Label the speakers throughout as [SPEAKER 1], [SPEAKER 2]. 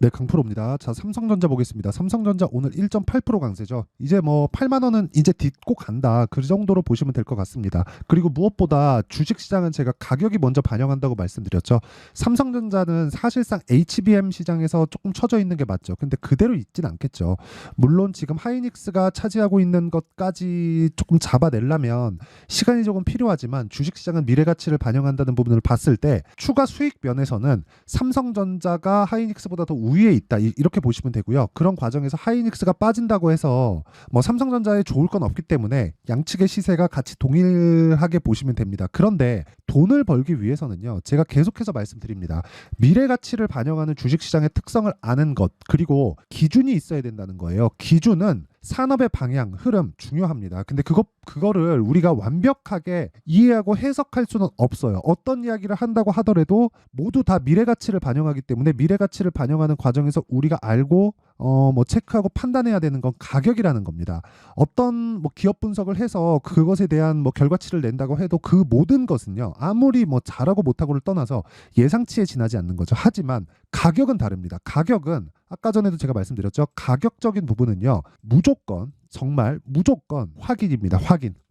[SPEAKER 1] 네, 강프로입니다. 자, 삼성전자 보겠습니다. 삼성전자 오늘 1.8% 강세죠. 이제 뭐 8만 원은 이제 딛고 간다. 그 정도로 보시면 될 것 같습니다. 그리고 무엇보다 주식시장은 제가 가격이 먼저 반영한다고 말씀드렸죠. 삼성전자는 사실상 HBM 시장에서 조금 처져 있는 게 맞죠. 근데 그대로 있진 않겠죠. 물론 지금 하이닉스가 차지하고 있는 것까지 조금 잡아내려면 시간이 조금 필요하지만 주식시장은 미래가치를 반영한다는 부분을 봤을 때 추가 수익 면에서는 삼성전자가 하이닉스보다 더 우위에 있다 이렇게 보시면 되고요. 그런 과정에서 하이닉스가 빠진다고 해서 뭐 삼성전자에 좋을 건 없기 때문에 양측의 시세가 같이 동일하게 보시면 됩니다. 그런데 돈을 벌기 위해서는요, 제가 계속해서 말씀드립니다. 미래 가치를 반영하는 주식시장의 특성을 아는 것, 그리고 기준이 있어야 된다는 거예요. 기준은 산업의 방향, 흐름 중요합니다. 근데 그거를 우리가 완벽하게 이해하고 해석할 수는 없어요. 어떤 이야기를 한다고 하더라도 모두 다 미래 가치를 반영하기 때문에 미래 가치를 반영하는 과정에서 우리가 알고 뭐 체크하고 판단해야 되는 건 가격이라는 겁니다. 어떤 뭐 기업 분석을 해서 그것에 대한 뭐 결과치를 낸다고 해도 그 모든 것은요, 아무리 뭐 잘하고 못하고를 떠나서 예상치에 지나지 않는 거죠. 하지만 가격은 다릅니다. 가격은 아까 전에도 제가 말씀드렸죠. 가격적인 부분은요, 무조건 정말 무조건 확인입니다.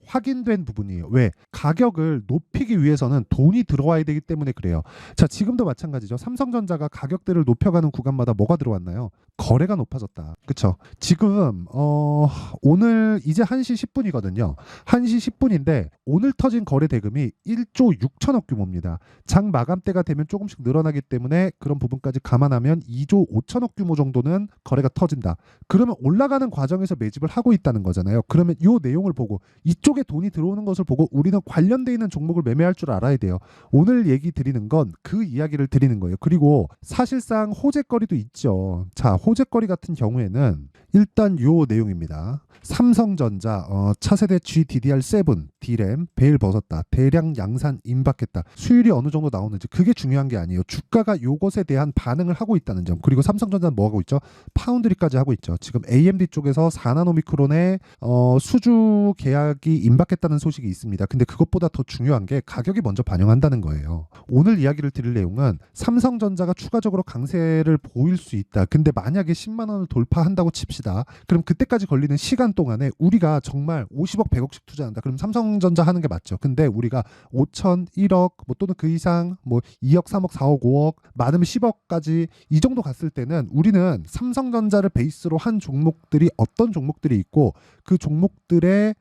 [SPEAKER 1] 확인된 부분이에요. 왜? 가격을 높이기 위해서는 돈이 들어와야 되기 때문에 그래요. 자, 지금도 마찬가지죠. 삼성전자가 가격대를 높여가는 구간마다 뭐가 들어왔나요? 거래가 높아졌다. 그쵸? 지금 오늘 이제 1시 10분이거든요. 1시 10분인데 오늘 터진 거래 대금이 1조 6천억 규모입니다. 장 마감 때가 되면 조금씩 늘어나기 때문에 그런 부분까지 감안하면 2조 5천억 규모 정도는 거래가 터진다. 그러면 올라가는 과정에서 매집을 하고 있다는 거잖아요. 그러면 이 내용을 보고 이쪽에 돈이 들어오는 것을 보고 우리는 관련돼 있는 종목을 매매할 줄 알아야 돼요. 오늘 얘기 드리는 건 그 이야기를 드리는 거예요. 그리고 사실상 호재거리도 있죠. 자, 호재거리 같은 경우에는 일단 요 내용입니다. 삼성전자 차세대 GDDR7 D램 베일 벗었다. 대량 양산 임박했다. 수율이 어느 정도 나오는지 그게 중요한 게 아니에요. 주가가 요것에 대한 반응을 하고 있다는 점. 그리고 삼성전자는 뭐 하고 있죠? 파운드리까지 하고 있죠. 지금 AMD 쪽에서 4나노미크론의 수주 계약이 임박했다는 소식이 있습니다. 근데 그것보다 더 중요한 게 가격이 먼저 반영한다는 거예요. 오늘 이야기를 드릴 내용은 삼성전자가 추가적으로 강세를 보일 수 있다. 근데 만약에 10만 원을 돌파한다고 칩시다. 그럼 그때까지 걸리는 시간 동안에 우리가 정말 50억, 100억씩 투자한다. 그럼 삼성전자 하는 게 맞죠. 근데 우리가 5천, 1억 뭐 또는 그 이상 뭐 2억, 3억, 4억, 5억 많으면 10억까지 이 정도 갔을 때는 우리는 삼성전자를 베이스로 한 종목들이 어떤 종목들이 있고 그 종목들의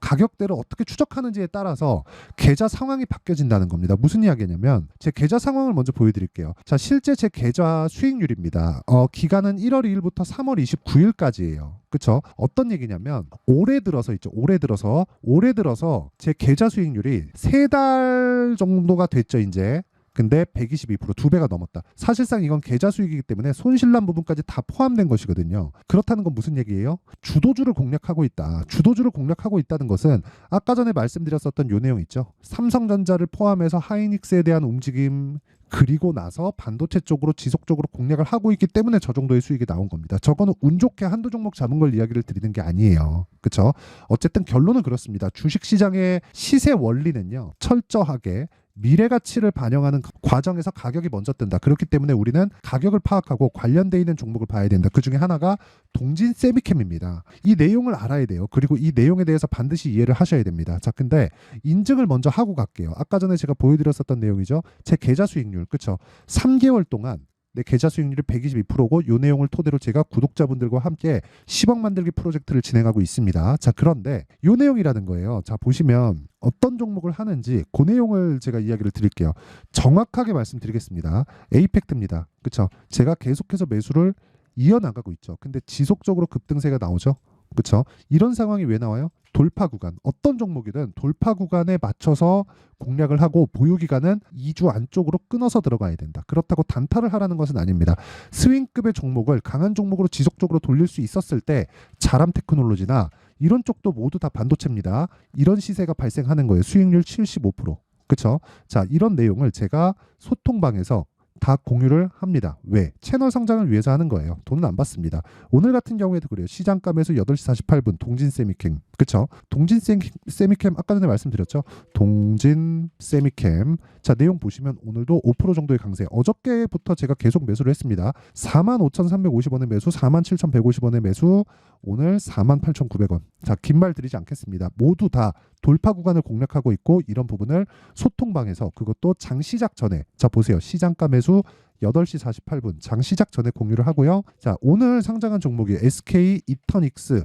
[SPEAKER 1] 가격대를 어떻게 추적하는지에 따라서 계좌 상황이 바뀌어진다는 겁니다. 무슨 이야기냐면 제 계좌 상황을 먼저 보여드릴게요. 자, 실제 제 계좌 수익률입니다. 기간은 1월 2일부터 3월 29일까지예요. 그쵸? 어떤 얘기냐면 올해 들어서 있죠. 올해 들어서 제 계좌 수익률이 3달 정도가 됐죠, 이제. 근데 122%, 2배가 넘었다. 사실상 이건 계좌 수익이기 때문에 손실난 부분까지 다 포함된 것이거든요. 그렇다는 건 무슨 얘기예요? 주도주를 공략하고 있다. 주도주를 공략하고 있다는 것은 아까 전에 말씀드렸었던 요 내용 있죠. 삼성전자를 포함해서 하이닉스에 대한 움직임, 그리고 나서 반도체 쪽으로 지속적으로 공략을 하고 있기 때문에 저 정도의 수익이 나온 겁니다. 저거는 운 좋게 한두 종목 잡은 걸 이야기를 드리는 게 아니에요. 그렇죠? 어쨌든 결론은 그렇습니다. 주식시장의 시세 원리는요, 철저하게 미래 가치를 반영하는 과정에서 가격이 먼저 뜬다. 그렇기 때문에 우리는 가격을 파악하고 관련돼 있는 종목을 봐야 된다. 그 중에 하나가 동진 세미캠입니다. 이 내용을 알아야 돼요. 그리고 이 내용에 대해서 반드시 이해를 하셔야 됩니다. 자, 근데 인증을 먼저 하고 갈게요. 아까 전에 제가 보여드렸었던 내용이죠. 제 계좌 수익률, 그렇죠? 3개월 동안 내 계좌 수익률이 122%고 이 내용을 토대로 제가 구독자분들과 함께 10억 만들기 프로젝트를 진행하고 있습니다. 자, 그런데 이 내용이라는 거예요. 자, 보시면 어떤 종목을 하는지 그 내용을 제가 이야기를 드릴게요. 정확하게 말씀드리겠습니다. 에이펙트입니다. 그렇죠? 제가 계속해서 매수를 이어나가고 있죠. 근데 지속적으로 급등세가 나오죠. 그렇죠? 이런 상황이 왜 나와요? 돌파 구간, 어떤 종목이든 돌파 구간에 맞춰서 공략을 하고 보유 기간은 2주 안쪽으로 끊어서 들어가야 된다. 그렇다고 단타를 하라는 것은 아닙니다. 스윙급의 종목을 강한 종목으로 지속적으로 돌릴 수 있었을 때 자람 테크놀로지나 이런 쪽도 모두 다 반도체입니다. 이런 시세가 발생하는 거예요. 수익률 75%. 그렇죠? 자, 이런 내용을 제가 소통방에서 다 공유를 합니다. 왜? 채널 성장을 위해서 하는 거예요. 돈은 안 받습니다. 오늘 같은 경우에도 그래요. 시장가 매수 8시 48분 동진 세미캠. 그쵸? 동진 세미캠 아까 전에 말씀드렸죠. 동진 세미캠. 자, 내용 보시면 오늘도 5% 정도의 강세. 어저께부터 제가 계속 매수를 했습니다. 45,350원의 매수, 47,150원의 매수, 오늘 48,900원. 자, 긴 말 드리지 않겠습니다. 모두 다 돌파 구간을 공략하고 있고 이런 부분을 소통방에서 그것도 장 시작 전에 자 보세요. 시장가 매수 8시 48분 장 시작 전에 공유를 하고요. 자, 오늘 상장한 종목이 SK 이터닉스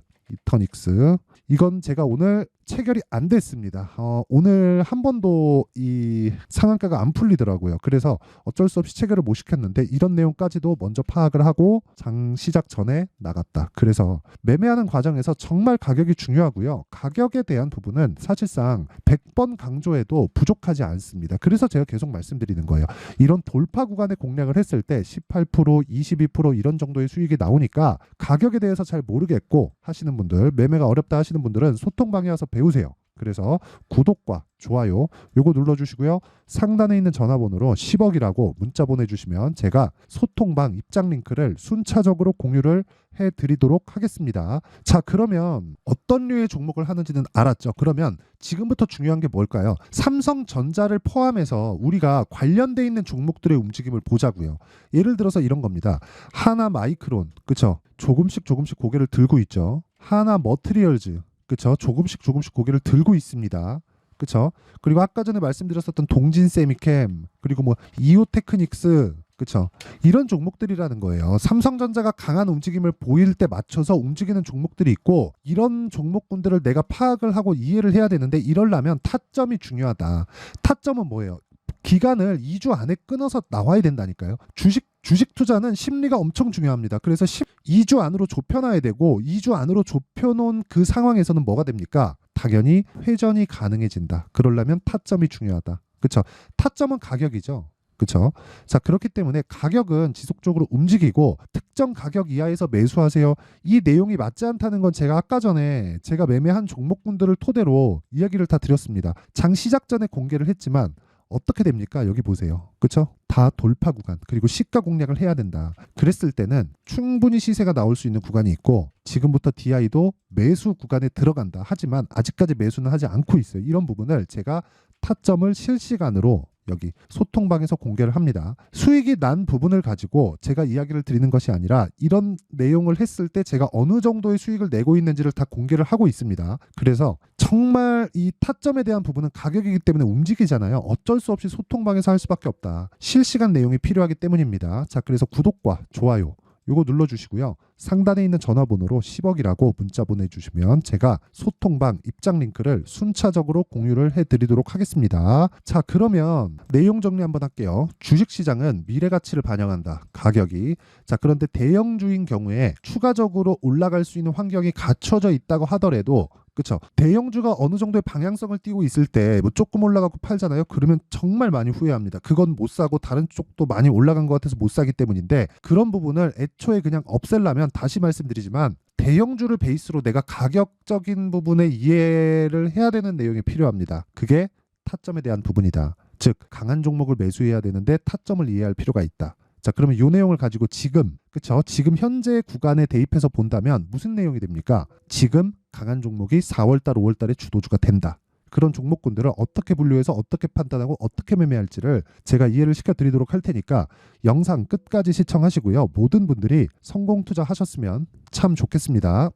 [SPEAKER 1] 이건 제가 오늘 체결이 안 됐습니다. 오늘 한 번도 이 상한가가 안 풀리더라고요. 그래서 어쩔 수 없이 체결을 못 시켰는데 이런 내용까지도 먼저 파악을 하고 장 시작 전에 나갔다. 그래서 매매하는 과정에서 정말 가격이 중요하고요. 가격에 대한 부분은 사실상 100번 강조해도 부족하지 않습니다. 그래서 제가 계속 말씀드리는 거예요. 이런 돌파 구간에 공략을 했을 때 18%, 22% 이런 정도의 수익이 나오니까 가격에 대해서 잘 모르겠고 하시는 분들, 매매가 어렵다 하시는 분들은 소통방에 와서 배우세요. 그래서 구독과 좋아요 요거 눌러주시고요. 상단에 있는 전화번호로 10억이라고 문자 보내주시면 제가 소통방 입장 링크를 순차적으로 공유를 해드리도록 하겠습니다. 자, 그러면 어떤 류의 종목을 하는지는 알았죠. 그러면 지금부터 중요한 게 뭘까요? 삼성전자를 포함해서 우리가 관련돼 있는 종목들의 움직임을 보자고요. 예를 들어서 이런 겁니다. 하나마이크론, 그쵸? 조금씩 고개를 들고 있죠. 하나머트리얼즈, 그쵸? 조금씩 고개를 들고 있습니다. 그쵸? 그리고 아까 전에 말씀드렸었던 동진세미캠, 그리고 뭐 이오테크닉스, 그쵸? 이런 종목들이라는 거예요. 삼성전자가 강한 움직임을 보일 때 맞춰서 움직이는 종목들이 있고 이런 종목군들을 내가 파악을 하고 이해를 해야 되는데 이러려면 타점이 중요하다. 타점은 뭐예요? 기간을 2주 안에 끊어서 나와야 된다니까요. 주식 투자는 심리가 엄청 중요합니다. 그래서 2주 안으로 좁혀놔야 되고 2주 안으로 좁혀놓은 그 상황에서는 뭐가 됩니까? 당연히 회전이 가능해진다. 그러려면 타점이 중요하다. 그쵸? 타점은 가격이죠. 그쵸? 자, 그렇기 때문에 가격은 지속적으로 움직이고 특정 가격 이하에서 매수하세요. 이 내용이 맞지 않다는 건 제가 아까 전에 제가 매매한 종목군들을 토대로 이야기를 다 드렸습니다. 장 시작 전에 공개를 했지만 어떻게 됩니까? 여기 보세요. 그쵸? 다 돌파 구간, 그리고 시가 공략을 해야 된다. 그랬을 때는 충분히 시세가 나올 수 있는 구간이 있고 지금부터 DI도 매수 구간에 들어간다. 하지만 아직까지 매수는 하지 않고 있어요. 이런 부분을 제가 타점을 실시간으로 여기 소통방에서 공개를 합니다. 수익이 난 부분을 가지고 제가 이야기를 드리는 것이 아니라 이런 내용을 했을 때 제가 어느 정도의 수익을 내고 있는지를 다 공개를 하고 있습니다. 그래서 정말 이 타점에 대한 부분은 가격이기 때문에 움직이잖아요. 어쩔 수 없이 소통방에서 할 수밖에 없다. 실시간 내용이 필요하기 때문입니다. 자, 그래서 구독과 좋아요 요거 눌러주시고요. 상단에 있는 전화번호로 10억이라고 문자 보내주시면 제가 소통방 입장 링크를 순차적으로 공유를 해드리도록 하겠습니다. 자, 그러면 내용 정리 한번 할게요. 주식시장은 미래가치를 반영한다. 가격이. 자, 그런데 대형주인 경우에 추가적으로 올라갈 수 있는 환경이 갖춰져 있다고 하더라도 그쵸? 대형주가 어느 정도의 방향성을 띠고 있을 때 뭐 조금 올라가고 팔잖아요. 그러면 정말 많이 후회합니다. 그건 못 사고 다른 쪽도 많이 올라간 것 같아서 못 사기 때문인데 그런 부분을 애초에 그냥 없애려면 다시 말씀드리지만 대형주를 베이스로 내가 가격적인 부분에 이해를 해야 되는 내용이 필요합니다. 그게 타점에 대한 부분이다. 즉 강한 종목을 매수해야 되는데 타점을 이해할 필요가 있다. 자, 그러면 이 내용을 가지고 지금 지금 현재 구간에 대입해서 본다면 무슨 내용이 됩니까? 지금 강한 종목이 4월달, 5월달에 주도주가 된다. 그런 종목군들을 어떻게 분류해서 어떻게 판단하고 어떻게 매매할지를 제가 이해를 시켜드리도록 할 테니까 영상 끝까지 시청하시고요. 모든 분들이 성공 투자하셨으면 참 좋겠습니다.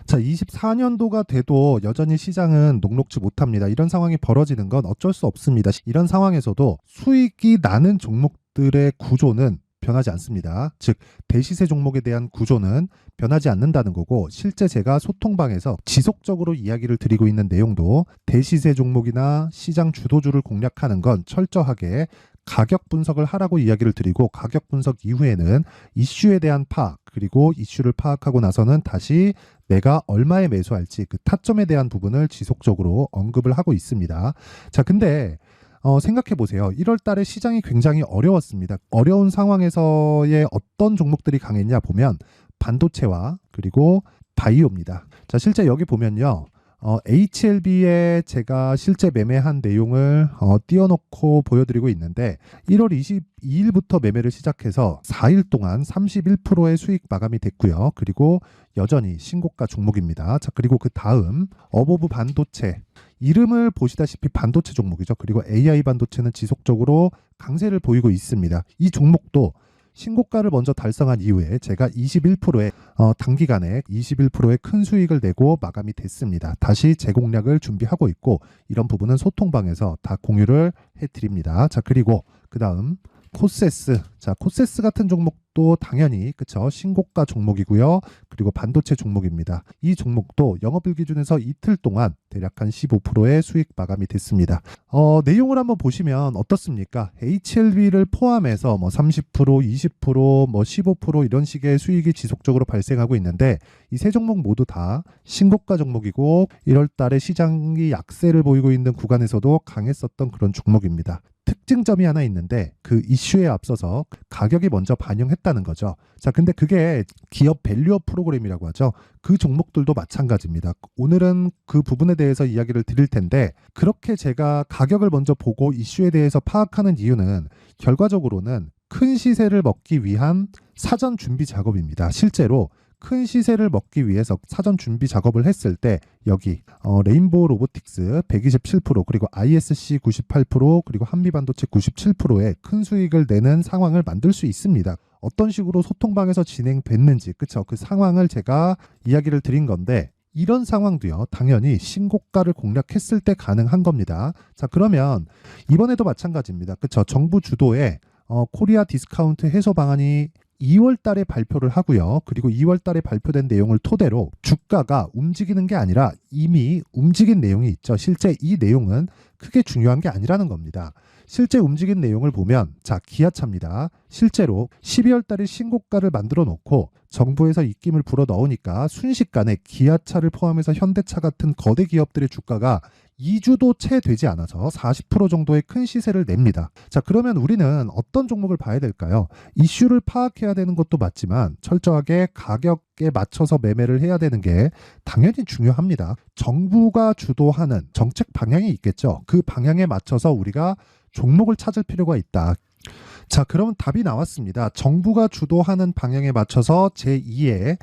[SPEAKER 1] 자, 24년도가 돼도 여전히 시장은 녹록지 못합니다. 이런 상황이 벌어지는 건 어쩔 수 없습니다. 이런 상황에서도 수익이 나는 종목들의 구조는 변하지 않습니다. 즉 대시세 종목에 대한 구조는 변하지 않는다는 거고 실제 제가 소통방에서 지속적으로 이야기를 드리고 있는 내용도 대시세 종목이나 시장 주도주를 공략하는 건 철저하게 가격 분석을 하라고 이야기를 드리고 가격 분석 이후에는 이슈에 대한 파악 그리고 이슈를 파악하고 나서는 다시 내가 얼마에 매수할지 그 타점에 대한 부분을 지속적으로 언급을 하고 있습니다. 자, 근데 생각해 보세요. 1월 달에 시장이 굉장히 어려웠습니다. 어려운 상황에서의 어떤 종목들이 강했냐 보면 반도체와 그리고 바이오입니다. 자, 실제 여기 보면요. HLB에 제가 실제 매매한 내용을 띄워놓고 보여드리고 있는데 1월 22일부터 매매를 시작해서 4일 동안 31%의 수익 마감이 됐고요. 그리고 여전히 신고가 종목입니다. 자, 그리고 그 다음 어보브 반도체, 이름을 보시다시피 반도체 종목이죠. 그리고 AI 반도체는 지속적으로 강세를 보이고 있습니다. 이 종목도 신고가를 먼저 달성한 이후에 제가 21%의 단기간에 21%의 큰 수익을 내고 마감이 됐습니다. 다시 재공략을 준비하고 있고 이런 부분은 소통방에서 다 공유를 해드립니다. 자, 그리고 그 다음 코세스. 자, 코세스 같은 종목도 당연히 그쵸, 신고가 종목이고요. 그리고 반도체 종목입니다. 이 종목도 영업일 기준에서 이틀 동안 대략 한 15%의 수익 마감이 됐습니다. 내용을 한번 보시면 어떻습니까? HLB를 포함해서 뭐 30%, 20%, 뭐 15% 이런 식의 수익이 지속적으로 발생하고 있는데 이 세 종목 모두 다 신고가 종목이고 1월 달에 시장이 약세를 보이고 있는 구간에서도 강했었던 그런 종목입니다. 특징점이 하나 있는데 그 이슈에 앞서서 가격이 먼저 반영했다는 거죠. 자, 근데 그게 기업 밸류업 프로그램이라고 하죠. 그 종목들도 마찬가지입니다. 오늘은 그 부분에 대해서 이야기를 드릴 텐데 그렇게 제가 가격을 먼저 보고 이슈에 대해서 파악하는 이유는 결과적으로는 큰 시세를 먹기 위한 사전 준비 작업입니다. 실제로 큰 시세를 먹기 위해서 사전 준비 작업을 했을 때 여기 레인보우 로보틱스 127% 그리고 ISC 98% 그리고 한미반도체 97%의 큰 수익을 내는 상황을 만들 수 있습니다. 어떤 식으로 소통방에서 진행됐는지 그쵸, 그 상황을 제가 이야기를 드린 건데 이런 상황도요 당연히 신고가를 공략했을 때 가능한 겁니다. 자, 그러면 이번에도 마찬가지입니다. 그쵸, 정부 주도의 코리아 디스카운트 해소 방안이 2월 달에 발표를 하고요. 그리고 2월 달에 발표된 내용을 토대로 주가가 움직이는 게 아니라 이미 움직인 내용이 있죠. 실제 이 내용은 크게 중요한 게 아니라는 겁니다. 실제 움직인 내용을 보면 자, 기아차입니다. 실제로 12월 달에 신고가를 만들어 놓고 정부에서 입김을 불어 넣으니까 순식간에 기아차를 포함해서 현대차 같은 거대 기업들의 주가가 2주도 채 되지 않아서 40% 정도의 큰 시세를 냅니다. 자, 그러면 우리는 어떤 종목을 봐야 될까요? 이슈를 파악해야 되는 것도 맞지만 철저하게 가격에 맞춰서 매매를 해야 되는 게 당연히 중요합니다. 정부가 주도하는 정책 방향이 있겠죠. 그 방향에 맞춰서 우리가 종목을 찾을 필요가 있다. 자, 그러면 답이 나왔습니다. 정부가 주도하는 방향에 맞춰서 제2의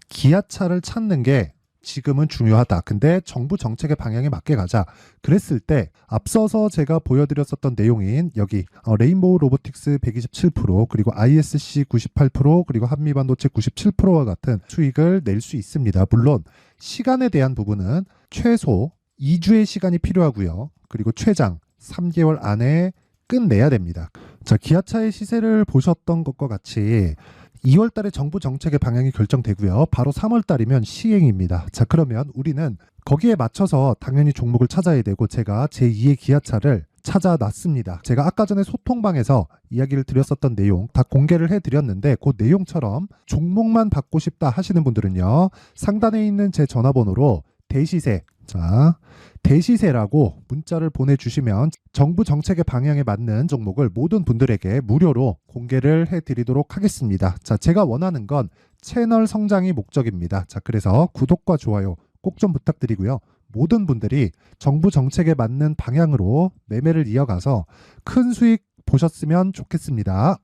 [SPEAKER 1] 기아차를 찾는 게 지금은 중요하다. 근데 정부 정책의 방향에 맞게 가자. 그랬을 때 앞서서 제가 보여드렸었던 내용인 여기 레인보우 로보틱스 127% 그리고 ISC 98% 그리고 한미반도체 97%와 같은 수익을 낼 수 있습니다. 물론 시간에 대한 부분은 최소 2주의 시간이 필요하고요. 그리고 최장 3개월 안에 끝내야 됩니다. 자, 기아차의 시세를 보셨던 것과 같이 2월 달에 정부 정책의 방향이 결정되고요. 바로 3월 달이면 시행입니다. 자, 그러면 우리는 거기에 맞춰서 당연히 종목을 찾아야 되고 제가 제2의 기아차를 찾아놨습니다. 제가 아까 전에 소통방에서 이야기를 드렸었던 내용 다 공개를 해드렸는데 그 내용처럼 종목만 받고 싶다 하시는 분들은요. 상단에 있는 제 전화번호로 대시세, 자, 대시세라고 문자를 보내주시면 정부 정책의 방향에 맞는 종목을 모든 분들에게 무료로 공개를 해드리도록 하겠습니다. 자, 제가 원하는 건 채널 성장이 목적입니다. 자, 그래서 구독과 좋아요 꼭 좀 부탁드리고요. 모든 분들이 정부 정책에 맞는 방향으로 매매를 이어가서 큰 수익 보셨으면 좋겠습니다.